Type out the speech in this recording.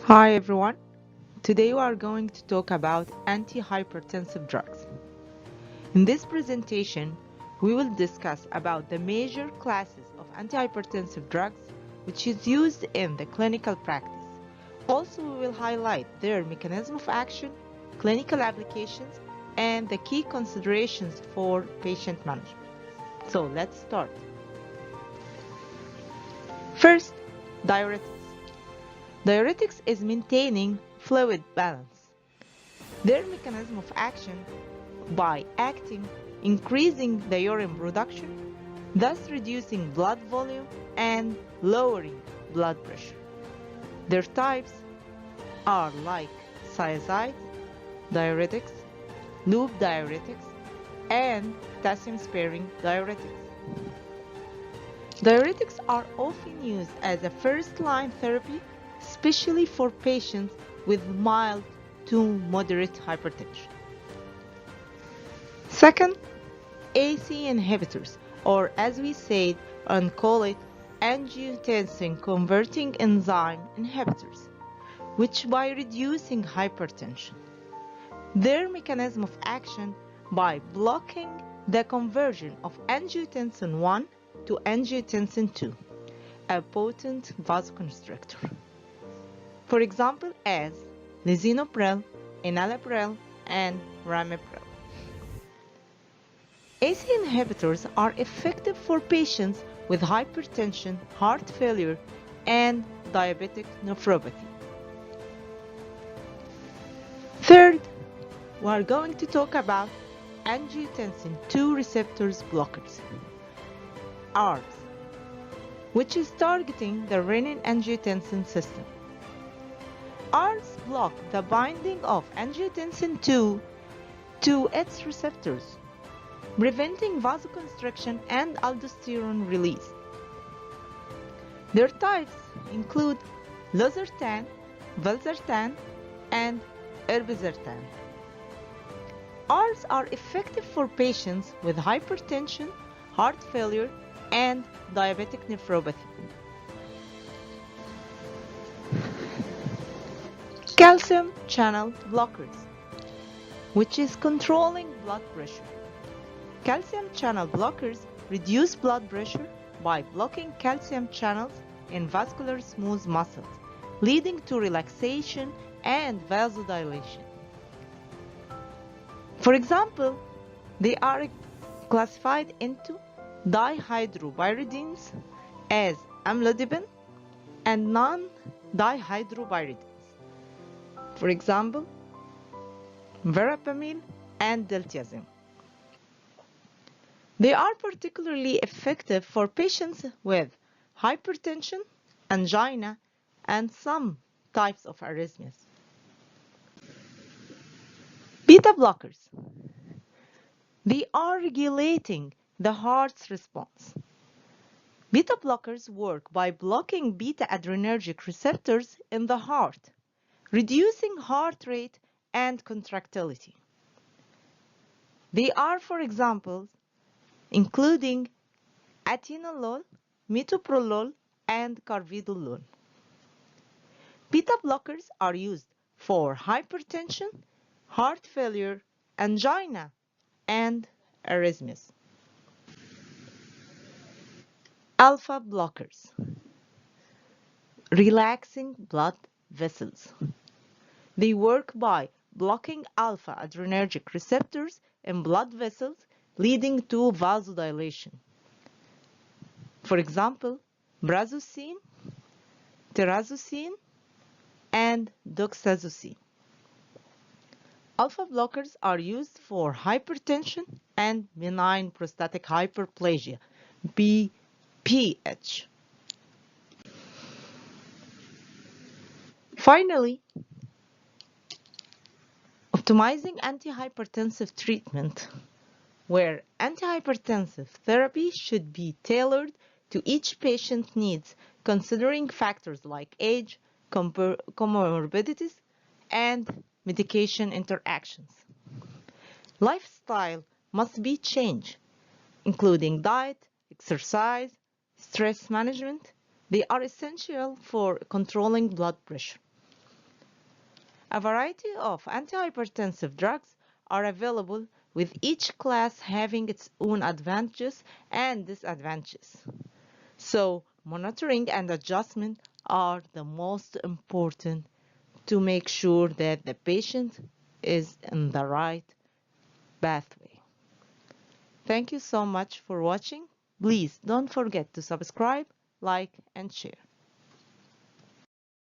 Hi everyone. Today we are going to talk about antihypertensive drugs. In this presentation, we will discuss about the major classes of antihypertensive drugs which is used in the clinical practice. Also, we will highlight their mechanism of action, clinical applications, and the key considerations for patient management. So let's start. First, diuretics. Diuretics is maintaining fluid balance. Their mechanism of action by acting, increasing the urine production, thus reducing blood volume and lowering blood pressure. Their types are like thiazides, diuretics, loop diuretics, and potassium-sparing diuretics. Diuretics are often used as a first-line therapy, especially for patients with mild to moderate hypertension. Second, AC inhibitors, or as we said and call it, angiotensin converting enzyme inhibitors, which by reducing hypertension. Their mechanism of action by blocking the conversion of angiotensin 1 to angiotensin 2, a potent vasoconstrictor. For example, as lisinopril, enalapril, and ramipril. AC inhibitors are effective for patients with hypertension, heart failure, and diabetic nephropathy. Third, we are going to talk about angiotensin II receptors blockers, ARBs, which is targeting the renin-angiotensin system. ARBs block the binding of angiotensin II to its receptors, preventing vasoconstriction and aldosterone release. Their types include losartan, valsartan, and irbesartan. ARBs are effective for patients with hypertension, heart failure, and diabetic nephropathy. Calcium channel blockers, which is controlling blood pressure. Calcium channel blockers reduce blood pressure by blocking calcium channels in vascular smooth muscles, leading to relaxation and vasodilation. For example, they are classified into dihydropyridines as amlodipine and non-dihydropyridines. For example, verapamil and diltiazem. They are particularly effective for patients with hypertension, angina, and some types of arrhythmias. Beta blockers. They are regulating the heart's response. Beta blockers work by blocking beta-adrenergic receptors in the heart, reducing heart rate and contractility. They are, for example, including atenolol, metoprolol, and carvedilol. Beta blockers are used for hypertension, heart failure, angina, and arrhythmias. Alpha blockers, relaxing blood vessels. They work by blocking alpha adrenergic receptors in blood vessels, leading to vasodilation. For example, brazosin, terazosin, and doxazosin. Alpha blockers are used for hypertension and benign prostatic hyperplasia, BPH. Finally, optimizing antihypertensive treatment, where antihypertensive therapy should be tailored to each patient's needs, considering factors like age, comorbidities, and medication interactions. Lifestyle must be changed, including diet, exercise, stress management. They are essential for controlling blood pressure. A variety of antihypertensive drugs are available, with each class having its own advantages and disadvantages. So, monitoring and adjustment are the most important to make sure that the patient is in the right pathway. Thank you so much for watching. Please don't forget to subscribe, like, and share.